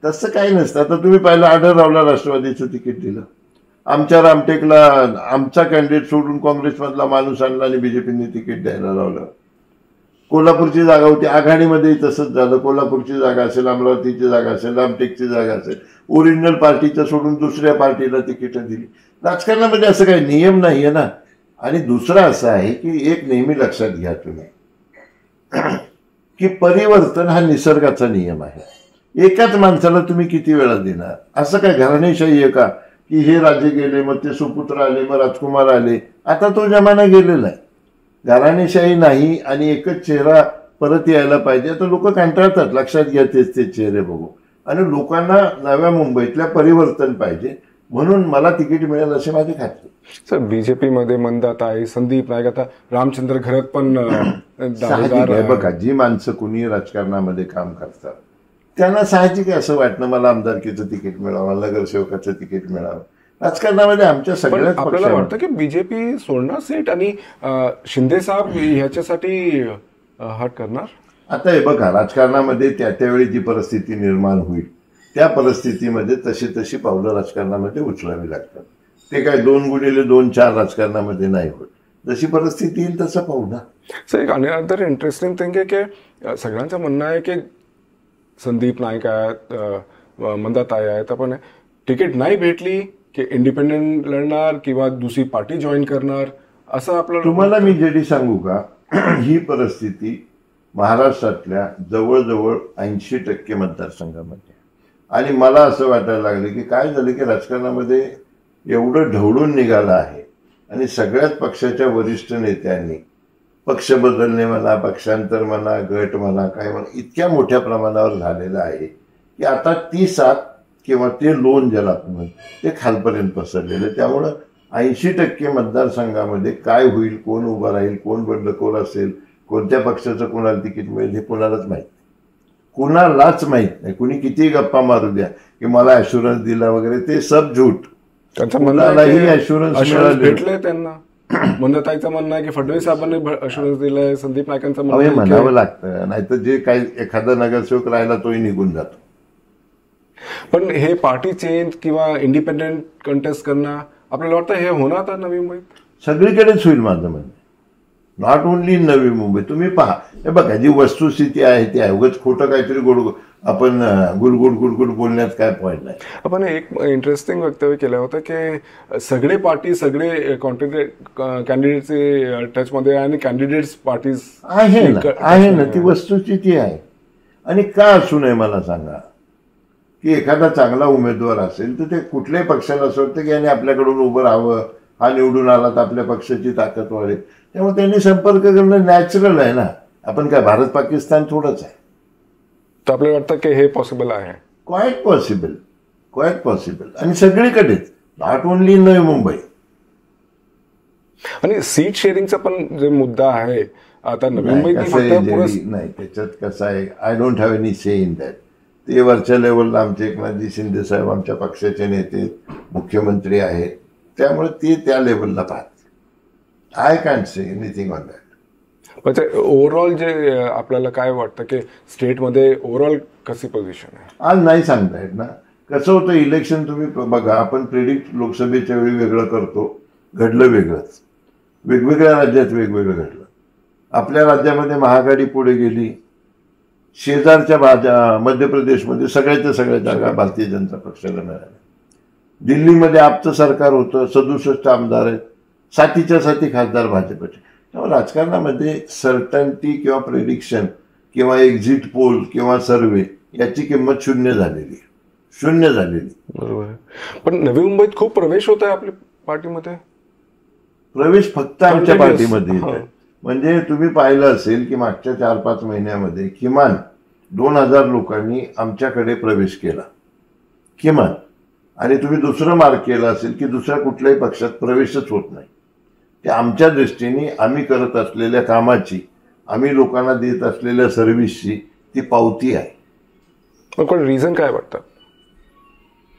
Speaker 2: तसं काही नसतं. आता तुम्ही पहिला आढळरावला राष्ट्रवादीचं तिकीट दिलं, आमच्या रामटेकला आमचा कॅन्डिडेट सोडून काँग्रेसमधला माणूस आणला आणि बीजेपीने तिकीट द्यायला लावलं. कोल्हापूरची जागा होती, आघाडीमध्ये तसंच झालं. कोल्हापूरची जागा असेल, अमरावतीची जागा असेल, रामटेकची जागा असेल, ओरिजिनल पार्टीचं सोडून दुसऱ्या पार्टीला तिकीटं दिली. राजकारणामध्ये असं काही नियम नाही आहे ना. आणि दुसरं असं आहे की एक नेहमी लक्षात घ्या तुम्ही की परिवर्तन हा निसर्गाचा नियम आहे. एकाच माणसाला तुम्ही किती वेळा देणार? असं काय घराणेशाही आहे का की हे राजे गेले मग ते सुपुत्र आले मग राजकुमार आले? आता तो जमाना गेलेला आहे. घराणेशाही नाही आणि एकच चेहरा परत यायला पाहिजे. आता लोक कंटाळतात, लक्षात घ्या तेच ते चेहरे बघू. आणि लोकांना नव्या मुंबईतल्या परिवर्तन पाहिजे, म्हणून मला तिकीट मिळेल अशी माझी खात्री.
Speaker 1: सर, बीजेपी मध्ये मंदाताई, संदीप नाईक, आता रामचंद्र घरत पण
Speaker 2: साहजिक आहे. बघा, जी माणसं कुणी राजकारणामध्ये काम करतात त्यांना साहजिक आहे असं वाटणं मला आमदारकीचं तिकीट मिळावं, नगरसेवकाचं तिकीट मिळावं. राजकारणामध्ये आमच्या सगळ्याच
Speaker 1: आपल्याला वाटतं की बीजेपी सोडणार सीट आणि शिंदे साहेब ह्याच्यासाठी हट करणार.
Speaker 2: आता हे बघा, राजकारणामध्ये त्यावेळी जी परिस्थिती निर्माण होईल त्या परिस्थितीमध्ये तशी पावलं राजकारणामध्ये उचलावी लागतात. ते काय 2x2 4 राजकारणामध्ये नाही होत. जशी परिस्थिती येईल तसं पाहू ना.
Speaker 1: सर, एक अनदर इंटरेस्टिंग थिंग आहे की सगळ्यांचं म्हणणं आहे की संदीप नाईक आहेत, मंदाताई आहेत, आपण तिकीट नाही भेटली की इंडिपेंडेंट लढणार किंवा दुसरी पार्टी जॉईन करणार असं आपल्याला.
Speaker 2: तुम्हाला मी जेडी सांगू का, ही परिस्थिती महाराष्ट्रातल्या जवळजवळ 80% मतदारसंघामध्ये. आणि मला असं वाटायला लागलं की काय झालं की राजकारणामध्ये एवढं ढवळून निघालं आहे आणि सगळ्याच पक्षाच्या वरिष्ठ नेत्यांनी पक्ष बदलणे म्हणा, पक्षांतर म्हणा, गट म्हणा, काय म्हणा, इतक्या मोठ्या प्रमाणावर झालेलं आहे की आता ती साथ किंवा ते लोन ज्याला आपण ते खालपर्यंत पसरलेलं. त्यामुळं 80% मतदारसंघामध्ये काय होईल, कोण उभा राहील, कोण बंडखोर असेल, कोणत्या पक्षाचं कोणाला तिकीट मिळेल हे कोणालाच माहीत नाही. कुणालाच माहीत नाही. कुणी किती गप्पा मारू द्या की मला ॲश्युरन्स दिला वगैरे, ते सब झूट.
Speaker 1: कुणालाही ॲश्युरन्स भेटले त्यांना. मंदताईचं म्हणणं आहे की फडणवीस साहेबांनी ॲश्युरन्स दिलंय, संदीप नाईकांचं म्हणणं आहे
Speaker 2: म्हणावं लागतं, नाहीतर जे काही एखादा नगरसेवक राहिला तोही निघून जातो.
Speaker 1: पण हे पार्टी चेंज किंवा इंडिपेंडेंट कंटेस्ट करणं आपल्याला वाटतं हे होणार आता नवी मुंबईत?
Speaker 2: सगळीकडेच होईल माझं म्हणणं. Not only Navi Mumbai. तुम्ही पहा, हे बघा जी वस्तुस्थिती आहे ती आहे. उगाच खोटं काहीतरी आपण गुडगुड बोलण्यात काय पॉईंट नाही.
Speaker 1: आपण एक इंटरेस्टिंग वक्तव्य केलं होतं की सगळे पार्टी सगळे कॅन्डिडेटचे टचमध्ये आणि कॅन्डिडेट्स पार्टीज
Speaker 2: आहे ना, ती वस्तुस्थिती आहे. आणि का असू नये मला सांगा की एखादा चांगला उमेदवार असेल तर ते कुठल्याही पक्षाला असं वाटतं की याने आपल्याकडून उभं राहावं, हा निवडून आला तर आपल्या पक्षाची ताकद वाढेल. त्यामुळे त्यांनी संपर्क करणं नॅचरल आहे ना. आपण काय भारत पाकिस्तान थोडंच आहे.
Speaker 1: तर आपल्याला वाटतं की हे पॉसिबल आहे?
Speaker 2: Quite possible. आणि सगळीकडेच, नॉट ओनली नवी मुंबई.
Speaker 1: आणि सीट शेअरिंगचा पण जे मुद्दा आहे आता नवी मुंबईत
Speaker 2: नाही, त्याच्यात कसं आहे, I don't have any say in that. ते वरच्या लेवलला आमचे एकनाथजी शिंदे साहेब आमच्या पक्षाचे नेते, मुख्यमंत्री आहेत, त्यामुळे ते त्या लेवलला पाहतात. I can't say anything on that.
Speaker 1: म्हणजे ओव्हरऑल जे आपल्याला काय वाटतं की स्टेटमध्ये ओव्हरऑल कशी पोझिशन आहे
Speaker 2: आज नाही सांगता येत ना. कसं होतं इलेक्शन, तुम्ही बघा, आपण प्रेडिक्ट लोकसभेच्या वेळी वेगळं करतो, घडलं वेगळंच. वेगवेगळ्या राज्यात वेगवेगळं घडलं. आपल्या राज्यामध्ये महाआघाडी पुढे गेली. शेजारच्या मध्य प्रदेशमध्ये सगळ्या जागा भारतीय जनता पक्षाला मिळाल्या. दिल्लीमध्ये आपचं सरकार होतं, 67 आमदार आहेत, 7च्या 7 खासदार भाजपचे. त्यामुळे राजकारणामध्ये सर्टन्टी किंवा प्रेडिक्शन किंवा एक्झिट पोल किंवा सर्वे याची किंमत शून्य झालेली.
Speaker 1: बरोबर. पण नवी मुंबईत खूप प्रवेश होत आहे आपल्या पार्टीमध्ये.
Speaker 2: प्रवेश फक्त आमच्या पार्टीमध्ये येत आहे. म्हणजे तुम्ही पाहिलं असेल की मागच्या 4-5 महिन्यामध्ये किमान 2000 लोकांनी आमच्याकडे प्रवेश केला, किमान. आणि तुम्ही दुसरं मार्क केलं असेल की दुसऱ्या कुठल्याही पक्षात प्रवेशच होत नाही. ते आमच्या दृष्टीने आम्ही करत असलेल्या कामाची, आम्ही लोकांना देत असलेल्या सर्व्हिसची ती पावती आहे.
Speaker 1: पण रिझन काय वाटतं?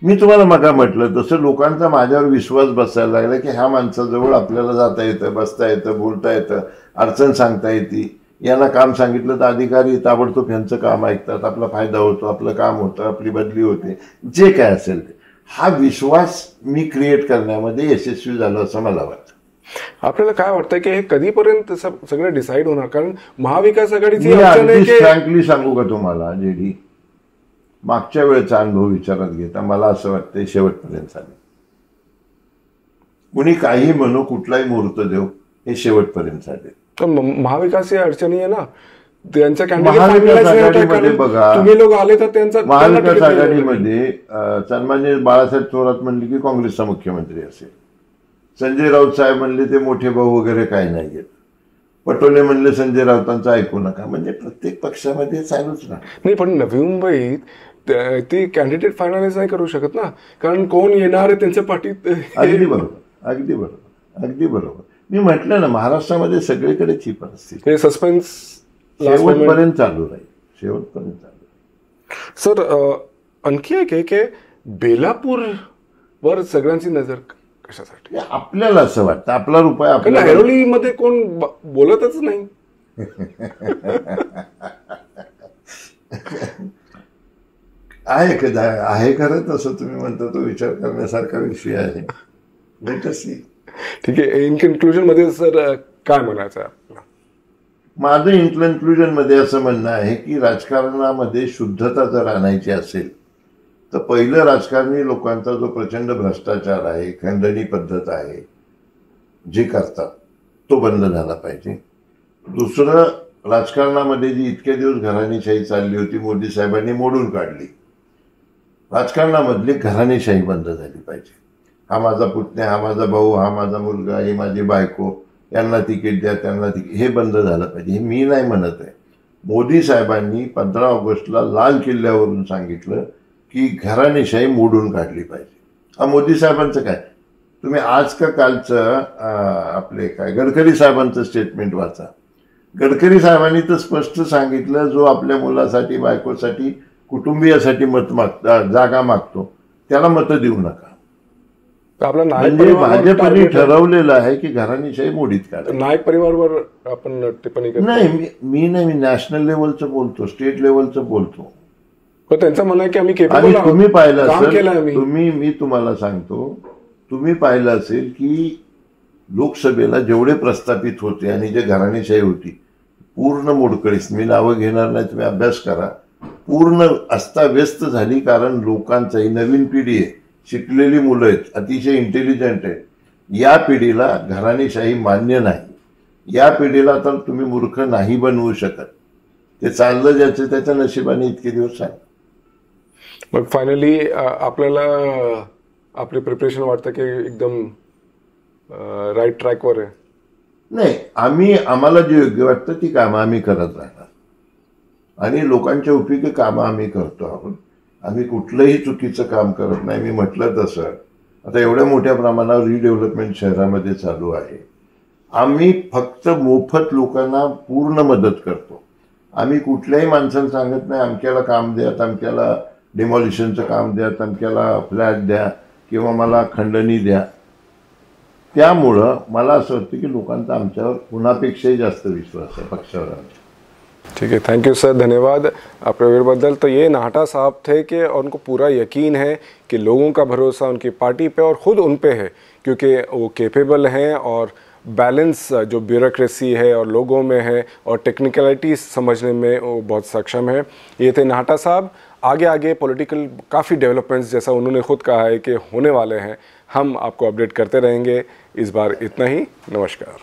Speaker 2: मी तुम्हाला मगा म्हटलं तसं लोकांचा माझ्यावर विश्वास बसायला लागला की ह्या माणसाजवळ आपल्याला जाता येतं, बसता येतं, बोलता येतं, अडचण सांगता येते. यांना काम सांगितलं तर अधिकारी ताबडतोब यांचं काम ऐकतात, आपला फायदा होतो, आपलं काम होतं, आपली बदली होते, जे काय असेल ते. हा विश्वास मी क्रिएट करण्यामध्ये यशस्वी झालो असं मला वाटतं.
Speaker 1: आपल्याला काय वाटतं की हे कधीपर्यंत सगळं डिसाईड होणार? कारण महाविकास आघाडीची
Speaker 2: फ्रँकली सांगू का तुम्हाला जेडी, मागच्या वेळेचा अनुभव विचारात घेता मला असं वाटतं शेवटपर्यंत चालेल. कुणी काही म्हणू, कुठलाही मुहूर्त देऊ, हे शेवटपर्यंत चालेल.
Speaker 1: महाविकास ही अडचणी आहे ना त्यांच्या.
Speaker 2: महाविकास आघाडीमध्ये बघा,
Speaker 1: तुम्ही लोक आले तर त्यांचा
Speaker 2: महाविकास आघाडीमध्ये सन्माननीय बाळासाहेब थोरात म्हणले की काँग्रेसचा मुख्यमंत्री असेल. संजय राऊत साहेब म्हणले ते मोठे भाऊ वगैरे काही नाहीयेत. पटोले म्हणले संजय राऊतांचं ऐकू नका. म्हणजे प्रत्येक पक्षामध्ये चालूच
Speaker 1: नाही. पण नवी मुंबईत ती कॅन्डिडेट फायनलाइज नाही करू शकत ना, कारण कोण येणार आहे त्यांच्या पाठीत.
Speaker 2: अगदी बरोबर. मी म्हटलं ना, महाराष्ट्रामध्ये सगळीकडेच ही परिस्थिती.
Speaker 1: हे सस्पेन्स
Speaker 2: शेवटपर्यंत चालू राहील.
Speaker 1: सर, आणखी एक आहे की बेलापूर वर सगळ्यांची नजर कशासाठी?
Speaker 2: आपल्याला असं वाटतं आपला रुपया आपल्या
Speaker 1: ऐरोलीमध्ये कोण बोलतच नाही.
Speaker 2: आहे खरं तसं तुम्ही म्हणता, तो विचार करण्यासारखा विषय आहे.
Speaker 1: ठीक आहे. इन कन्क्लुजन मध्ये सर काय म्हणायचं आहे?
Speaker 2: माझं इन कन्क्लुजन मध्ये असं म्हणणं आहे की राजकारणामध्ये शुद्धता जर आणायची असेल तर पहिलं राजकारणी लोकांचा जो प्रचंड भ्रष्टाचार आहे, खंडणी पद्धत आहे, जे करतात तो बंद झाला पाहिजे. दुसरं, राजकारणामध्ये जी इतके दिवस घराणेशाही चालली होती मोदी साहेबांनी मोडून काढली. राजकारणामधली घराणेशाही बंद झाली पाहिजे. हा माझा पुतण्या, हा माझा भाऊ, हा माझा मुलगा, ही माझी बायको, यांना तिकीट द्या, त्यांना तिकीट, हे बंद झालं पाहिजे. हे मी नाही म्हणत आहे. मोदी साहेबांनी 15 ऑगस्टला लाल किल्ल्यावरून सांगितलं की घराणेशाही मोडून काढली पाहिजे. हा मोदी साहेबांचं काय, तुम्ही आज का कालचं आपले काय गडकरी साहेबांचं स्टेटमेंट वाचा. गडकरी साहेबांनी तर स्पष्ट सांगितलं, जो आपल्या मुलासाठी, बायकोसाठी, कुटुंबियासाठी जागा मागतो त्याला मतं देऊ नका. म्हणजे भाजपने ठरवलेलं आहे की घराणेशाही मोडीत काढा.
Speaker 1: नाईक परिवारवर आपण टिप्पणी
Speaker 2: नाही, मी नॅशनल लेवलचं बोलतो, स्टेट लेवलचं बोलतो.
Speaker 1: त्यांचं म्हणणं आहे की आम्ही
Speaker 2: तुम्ही पाहिलं असेल, मी तुम्हाला सांगतो, तुम्ही पाहिलं असेल की लोकसभेला जेवढे प्रस्थापित होते आणि जे घराणेशाही होती पूर्ण मोडकळीस, मी नावं घेणार नाही, तुम्ही अभ्यास करा, पूर्ण अस्ताव्यस्त झाली. कारण लोकांचाही नवीन पिढी आहे, शिकलेली मुलं आहेत, अतिशय इंटेलिजंट आहेत. या पिढीला घराणेशाही मान्य नाही. या पिढीला तर तुम्ही मूर्ख नाही बनवू शकत. ते चाललं ज्याचं त्याच्या नशिबाने इतके दिवस आहे.
Speaker 1: मग फायनली आपल्याला आपली प्रिपरेशन वाटतं की एकदम राईट ट्रॅकवर आहे.
Speaker 2: नाही, आम्हाला जे योग्य वाटतं ती कामं आम्ही करत राहणार आणि लोकांच्या उपयोगी कामं आम्ही करतो आहोत. आम्ही कुठलंही चुकीचं काम करत नाही. मी म्हटलं तसं आता एवढ्या मोठ्या प्रमाणावर रिडेव्हलपमेंट शहरामध्ये चालू आहे. आम्ही फक्त मोफत लोकांना पूर्ण मदत करतो. आम्ही कुठल्याही माणसाला सांगत नाही अमक्याला काम द्या, तमक्याला डिमॉलिशनचं काम द्या, तमक्याला फ्लॅट द्या किंवा मला खंडणी द्या. त्यामुळं मला असं वाटतं की लोकांचा आमच्यावर कुणापेक्षाही जास्त विश्वास आहे, पक्षावर आमच्या.
Speaker 1: ठीक है, थैंक यू सर, धन्यवाद आपके व्यवहार बदल. तो ये नाहटा साहब थे कि उनको पूरा यकीन है कि लोगों का भरोसा उनकी पार्टी पे और ख़ुद उन पे है, क्योंकि वो कैपेबल हैं और बैलेंस जो ब्यूरोक्रेसी है और लोगों में है और टेक्निकलिटीज समझने में वो बहुत सक्षम है. ये थे नाहटा साहब. आगे पॉलिटिकल काफ़ी डेवलपमेंट्स, जैसा उन्होंने खुद कहा है कि होने वाले हैं, हम आपको अपडेट करते रहेंगे. इस बार इतना ही. नमस्कार.